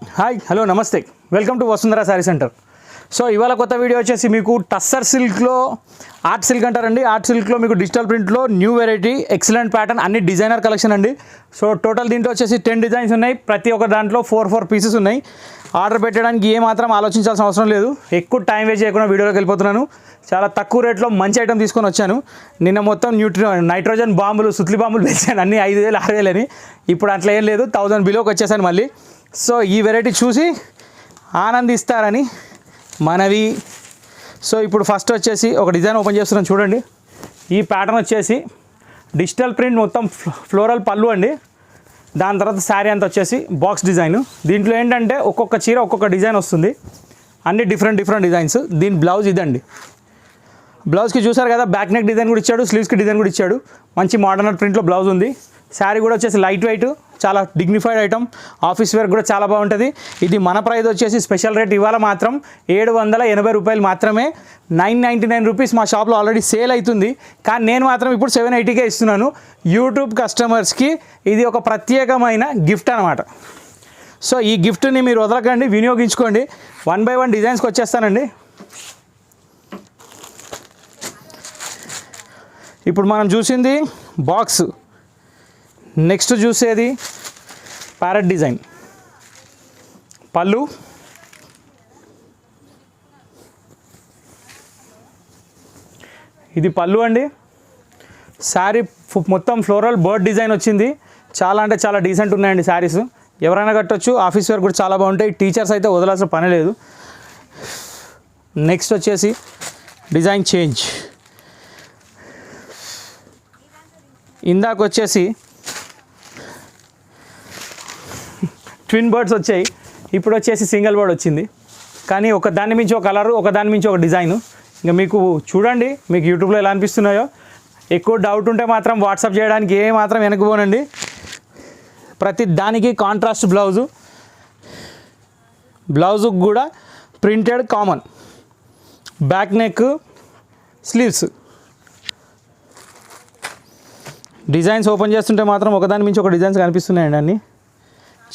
Hi hello నమస్తే welcome to Vasundhara sari centre. So ఇవాళ కొత్త వీడియో వచ్చేసి మీకు టస్సర్ సిల్క్లో ఆర్ట్ సిల్క్ అంటారండి. ఆర్ట్ సిల్క్లో మీకు డిజిటల్ ప్రింట్లో న్యూ వెరైటీ ఎక్సలెంట్ ప్యాటర్న్ అన్ని డిజైనర్ కలెక్షన్ అండి. సో టోటల్ దీంట్లో వచ్చేసి 10 డిజైన్స్ ఉన్నాయి. ప్రతి ఒక్క దాంట్లో 4 పీసెస్ ఉన్నాయి. ఆర్డర్ పెట్టడానికి ఏమాత్రం ఆలోచించాల్సిన అవసరం లేదు. ఎక్కువ టైం వేస్ట్ చేయకుండా వీడియోలోకి వెళ్ళిపోతున్నాను. చాలా తక్కువ రేట్లో మంచి ఐటమ్ తీసుకొని వచ్చాను. నిన్న మొత్తం నైట్రోజన్ బాంబులు సుత్లి బాంబులు వేసాను, అన్నీ 5,000 6,000 అని. ఇప్పుడు అట్లా ఏం లేదు, 1000 బిలోకి వచ్చేసాను మళ్ళీ. సో ఈ వెరైటీ చూసి ఆనందిస్తారని మనవి. సో ఇప్పుడు ఫస్ట్ వచ్చేసి ఒక డిజైన్ ఓపెన్ చేస్తున్నాను చూడండి. ఈ ప్యాటర్న్ వచ్చేసి డిజిటల్ ప్రింట్ మొత్తం ఫ్లోరల్ పళ్ళు అండి. దాని తర్వాత శారీ అంతా వచ్చేసి బాక్స్ డిజైన్. దీంట్లో ఏంటంటే ఒక్కొక్క చీర ఒక్కొక్క డిజైన్ వస్తుంది, అన్ని డిఫరెంట్ డిజైన్స్. దీని బ్లౌజ్ ఇదండి. బ్లౌజ్కి చూసారు కదా, బ్యాక్ నెక్ డిజైన్ కూడా ఇచ్చాడు, స్లీవ్స్కి డిజైన్ కూడా ఇచ్చాడు. మంచి మోడర్న్ ప్రింట్లో బ్లౌజ్ ఉంది. శారీ కూడా వచ్చేసి లైట్ వెయిట్, చాలా డిగ్నిఫైడ్ ఐటమ్. ఆఫీస్ వేర్ కూడా చాలా బాగుంటుంది. ఇది మన ప్రైస్ వచ్చేసి స్పెషల్ రేట్ ఇవాళ మాత్రం 780 రూపాయలు మాత్రమే. 999 రూపీస్ మా షాప్లో ఆల్రెడీ సేల్ అవుతుంది, కానీ నేను మాత్రం ఇప్పుడు 780కే ఇస్తున్నాను. యూట్యూబ్ కస్టమర్స్కి ఇది ఒక ప్రత్యేకమైన గిఫ్ట్ అనమాట. సో ఈ గిఫ్ట్ని మీరు వదలకండి, వినియోగించుకోండి. 1 by 1 డిజైన్స్కి వచ్చేస్తానండి. ఇప్పుడు మనం చూసింది బాక్స్, నెక్స్ట్ చూసేది ప్యారెట్ డిజైన్. పళ్ళు, ఇది పళ్ళు అండి. శారీ మొత్తం ఫ్లోరల్ బర్డ్ డిజైన్ వచ్చింది. చాలా అంటే చాలా డీసెంట్ ఉన్నాయండి శారీస్. ఎవరైనా కట్టొచ్చు, ఆఫీస్ వేర్ కూడా చాలా బాగుంటాయి. టీచర్స్ అయితే వదలాల్సిన పని లేదు. నెక్స్ట్ వచ్చేసి డిజైన్ చేంజ్. ఇందాక వచ్చేసి ట్విన్ బర్డ్స్ వచ్చాయి, ఇప్పుడు వచ్చేసి సింగిల్ బర్డ్ వచ్చింది. కానీ ఒక దాని మించి ఒక కలరు, ఒక దాని మించి ఒక డిజైను. ఇంకా మీకు చూడండి, మీకు యూట్యూబ్లో ఎలా అనిపిస్తున్నాయో. ఎక్కువ డౌట్ ఉంటే మాత్రం వాట్సాప్ చేయడానికి ఏ మాత్రం వెనకపోనండి. ప్రతి దానికి కాంట్రాస్ట్ బ్లౌజు, బ్లౌజుకు కూడా printed common, back neck, sleeves. Designs open చేస్తుంటే మాత్రం ఒకదాని మించి ఒక డిజైన్స్ కనిపిస్తున్నాయండి. అన్నీ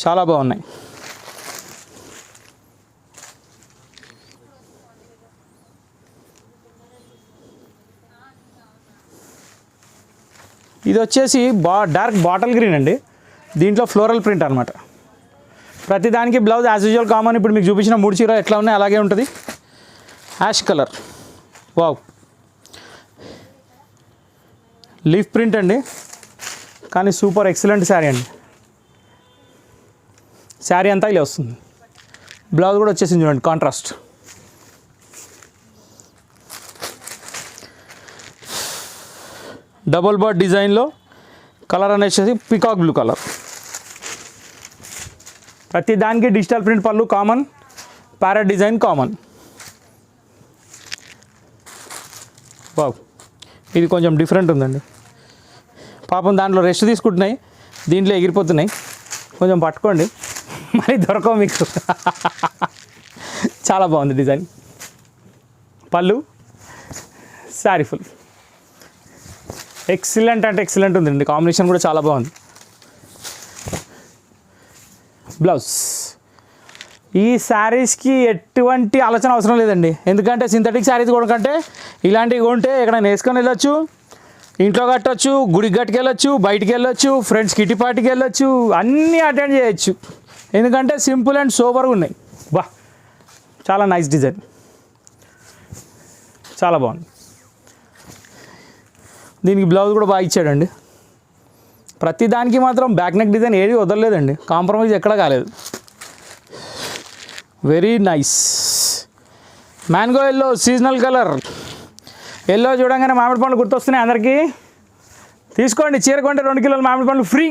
చాలా బాగున్నాయి. ఇది వచ్చేసి డార్క్ బాటిల్ గ్రీన్ అండి. దీంట్లో ఫ్లోరల్ ప్రింట్ అనమాట. ప్రతిదానికి బ్లౌజ్ యాజ్ యూజువల్ కామన్. ఇప్పుడు మీకు చూపించిన 3 చీర ఎట్లా ఉన్నాయి అలాగే ఉంటుంది. Ash colour, wow, leaf print అండి. కానీ సూపర్ ఎక్సలెంట్ శారీ అండి. శారీ అంతా ఇలా వస్తుంది. బ్లౌజ్ కూడా వచ్చేసింది చూడండి, కాంట్రాస్ట్. డబుల్ బర్డ్ డిజైన్లో కలర్ అనేసి పికాక్ బ్లూ కలర్. ప్రతి దానికి డిజిటల్ ప్రింట్ పళ్ళు common, parrot design common. Wow, ఇది కొంచెం డిఫరెంట్ ఉందండి. పాపం దాంట్లో రెస్ట్ తీసుకుంటున్నాయి, దీంట్లో ఎగిరిపోతున్నాయి. కొంచెం పట్టుకోండి, మరి దొరకవు మీకు. చాలా బాగుంది డిజైన్. పళ్ళు, శారీ ఫుల్ ఎక్సలెంట్ అంటే ఎక్సలెంట్ ఉందండి. కాంబినేషన్ కూడా చాలా బాగుంది. బ్లౌజ్. ఈ శారీస్కి ఎటువంటి ఆలోచన అవసరం లేదండి. ఎందుకంటే సింథటిక్ శారీస్ కొనకంటే ఇలాంటివి కొంటే ఎక్కడైనా వేసుకొని వెళ్ళొచ్చు, ఇంట్లో కట్టవచ్చు, గుడికి కట్టుకెళ్ళొచ్చు, బయటికి వెళ్ళొచ్చు, ఫ్రెండ్స్ కిటీ పార్టీకి వెళ్ళొచ్చు, అన్నీ అటెండ్ చేయొచ్చు. ఎందుకంటే సింపుల్ అండ్ సూపర్గా ఉన్నాయి. బా, చాలా నైస్ డిజైన్, చాలా బాగుంది. దీనికి బ్లౌజ్ కూడా బాగా ఇచ్చాడండి. ప్రతి దానికి మాత్రం బ్యాక్ నెక్ డిజైన్ ఏది వదలలేదండి, కాంప్రమైజ్ ఎక్కడ కాలేదు. Very nice. Mango yellow seasonal colour. Yellow చూడంగానే మామిడి పండ్లు గుర్తొస్తున్నాయి అందరికీ. తీసుకోండి, చీర కొంటే 2 కిలోల మామిడి పండ్లు ఫ్రీ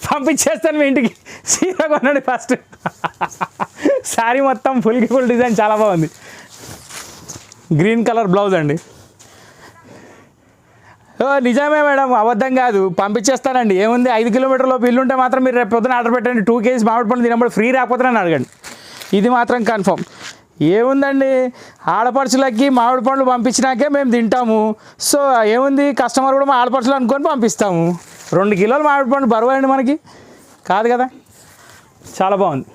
పంపించేస్తాను మీ ఇంటికి. చీర కొనండి ఫస్ట్. శారీ మొత్తం ఫుల్ డిజైన్ చాలా బాగుంది. గ్రీన్ కలర్ బ్లౌజ్ అండి. నిజమే మేడం, అబద్ధం కాదు, పంపించేస్తానండి. ఏముంది, 5 కిలోమీటర్లో ఇల్లు ఉంటే మాత్రం మీరు రేపు పొద్దున ఆర్డర్ పెట్టండి. 2 కేజీస్ మామిడి పండ్లు తినప్పుడు ఫ్రీ రాకపోతే అడగండి. ఇది మాత్రం కన్ఫర్మ్. ఏముందండి, ఆడపడుచులకి మామిడి పండ్లు పంపించినాకే మేము తింటాము. సో ఏముంది, కస్టమర్ కూడా మా ఆడపడుచులు అనుకొని పంపిస్తాము. 2 కిలోలు మామిడి పండు బరువు అండి మనకి కాదు కదా. చాలా బాగుంది.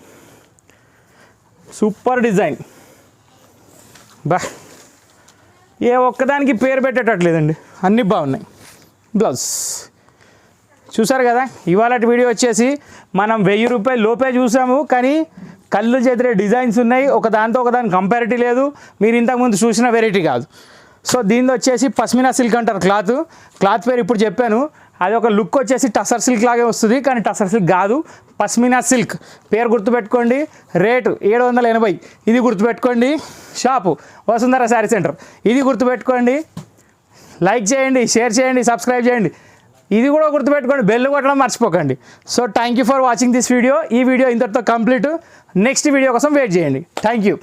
సూపర్ డిజైన్ బా, ఏ ఒక్కదానికి పేరు పెట్టేటట్లేదండి, అన్నీ బాగున్నాయి. బ్లౌజ్ చూసారు కదా. ఇవాళ వీడియో వచ్చేసి మనం 1000 రూపాయలు లోపే చూసాము, కానీ కళ్ళు చెదిరే డిజైన్స్ ఉన్నాయి. ఒకదాని కంపారిటీ లేదు. మీరు ఇంతకుముందు చూసిన వెరైటీ కాదు. సో దీనిలో వచ్చేసి పస్మినా సిల్క్ అంటారు క్లాత్ పేరు ఇప్పుడు చెప్పాను. అది ఒక లుక్ వచ్చేసి టసర్ సిల్క్ లాగే వస్తుంది, కానీ టసర్ సిల్క్ కాదు, పస్మినా సిల్క్. పేరు గుర్తుపెట్టుకోండి. రేటు 780. ఇది గుర్తుపెట్టుకోండి. Shop Vasundhara sari centre. ఇది గుర్తుపెట్టుకోండి. లైక్ చేయండి, షేర్ చేయండి, సబ్స్క్రైబ్ చేయండి. ఇది కూడా గుర్తుపెట్టుకోండి, బెల్ కొట్టడం మర్చిపోకండి. So thank you for watching this video. ఈ వీడియో ఇంతటితో కంప్లీట్. నెక్స్ట్ వీడియో కోసం వెయిట్ చేయండి. Thank you.